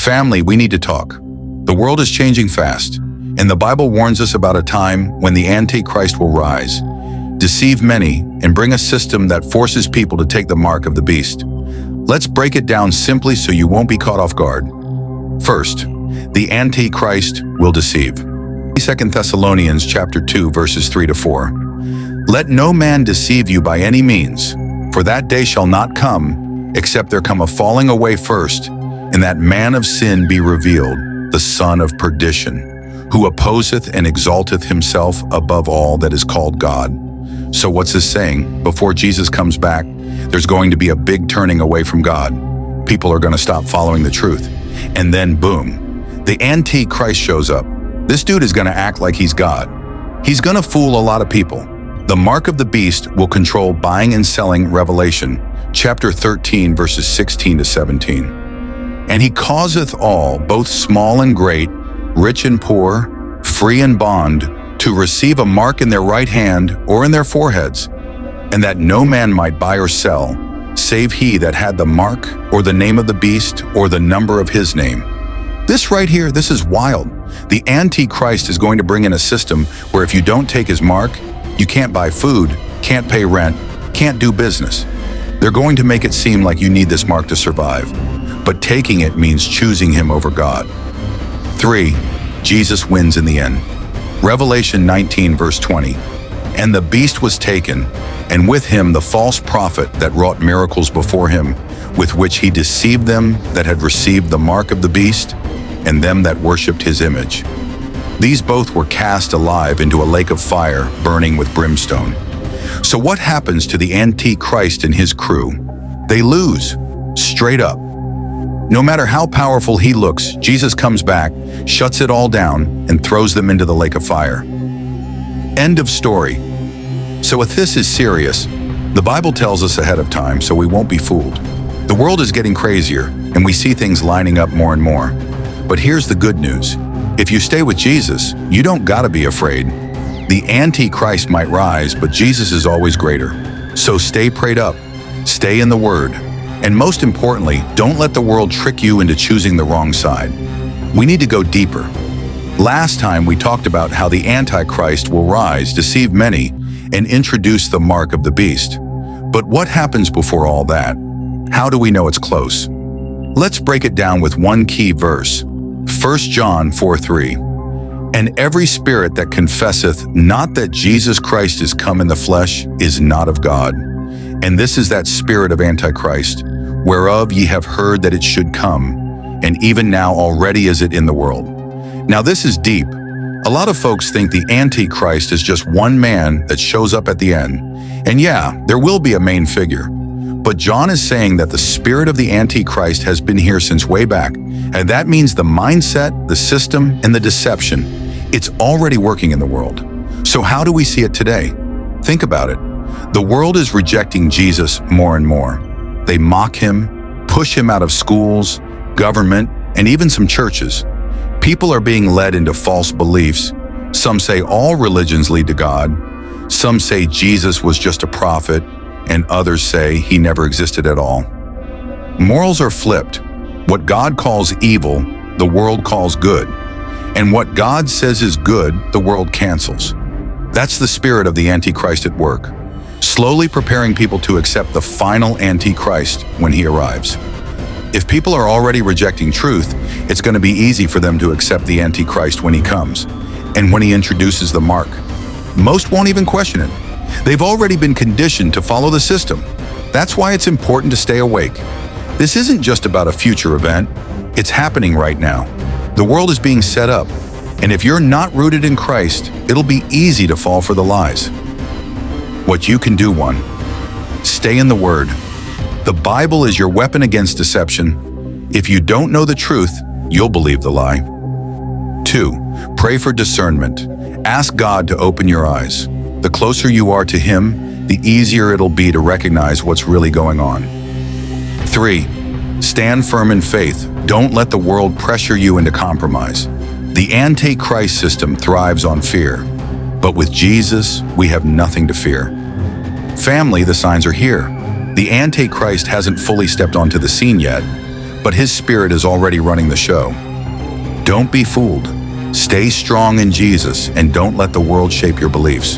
Family, we need to talk. The world is changing fast, and the Bible warns us about a time when the Antichrist will rise, deceive many, and bring a system that forces people to take the mark of the beast. Let's break it down simply so you won't be caught off guard. First, the Antichrist will deceive. 2 Thessalonians chapter 2, verses 3-4. Let no man deceive you by any means, for that day shall not come, except there come a falling away first, and that man of sin be revealed, the son of perdition, who opposeth and exalteth himself above all that is called God. So what's this saying? Before Jesus comes back, there's going to be a big turning away from God. People are going to stop following the truth. And then boom, the Antichrist shows up. This dude is going to act like he's God. He's going to fool a lot of people. The mark of the beast will control buying and selling. Revelation chapter 13, verses 16-17. And he causeth all, both small and great, rich and poor, free and bond, to receive a mark in their right hand or in their foreheads, and that no man might buy or sell, save he that had the mark or the name of the beast or the number of his name. This right here, this is wild. The Antichrist is going to bring in a system where if you don't take his mark, you can't buy food, can't pay rent, can't do business. They're going to make it seem like you need this mark to survive, but taking it means choosing him over God. 3. Jesus wins in the end. Revelation 19, verse 20. And the beast was taken, and with him the false prophet that wrought miracles before him, with which he deceived them that had received the mark of the beast, and them that worshipped his image. These both were cast alive into a lake of fire, burning with brimstone. So what happens to the Antichrist and his crew? They lose, straight up. No matter how powerful he looks, Jesus comes back, shuts it all down, and throws them into the lake of fire. End of story. So if this is serious, the Bible tells us ahead of time so we won't be fooled. The world is getting crazier, and we see things lining up more and more. But here's the good news. If you stay with Jesus, you don't gotta be afraid. The Antichrist might rise, but Jesus is always greater. So stay prayed up, stay in the Word, and most importantly, don't let the world trick you into choosing the wrong side. We need to go deeper. Last time we talked about how the Antichrist will rise, deceive many, and introduce the mark of the beast. But what happens before all that? How do we know it's close? Let's break it down with one key verse. 1 John 4:3. And every spirit that confesseth not that Jesus Christ is come in the flesh is not of God. And this is that spirit of Antichrist, whereof ye have heard that it should come, and even now already is it in the world. Now this is deep. A lot of folks think the Antichrist is just one man that shows up at the end. And yeah, there will be a main figure. But John is saying that the spirit of the Antichrist has been here since way back. And that means the mindset, the system, and the deception, it's already working in the world. So how do we see it today? Think about it. The world is rejecting Jesus more and more. They mock him, push him out of schools, government, and even some churches. People are being led into false beliefs. Some say all religions lead to God. Some say Jesus was just a prophet, and others say he never existed at all. Morals are flipped. What God calls evil, the world calls good. And what God says is good, the world cancels. That's the spirit of the Antichrist at work, slowly preparing people to accept the final Antichrist when he arrives. If people are already rejecting truth, it's going to be easy for them to accept the Antichrist when he comes, and when he introduces the mark. Most won't even question it. They've already been conditioned to follow the system. That's why it's important to stay awake. This isn't just about a future event. It's happening right now. The world is being set up, and if you're not rooted in Christ, it'll be easy to fall for the lies. What you can do: 1. Stay in the Word. The Bible is your weapon against deception. If you don't know the truth, you'll believe the lie. 2. Pray for discernment. Ask God to open your eyes. The closer you are to Him, the easier it'll be to recognize what's really going on. 3. Stand firm in faith. Don't let the world pressure you into compromise. The Antichrist system thrives on fear, but with Jesus, we have nothing to fear. Family, the signs are here. The Antichrist hasn't fully stepped onto the scene yet, but his spirit is already running the show. Don't be fooled. Stay strong in Jesus and don't let the world shape your beliefs.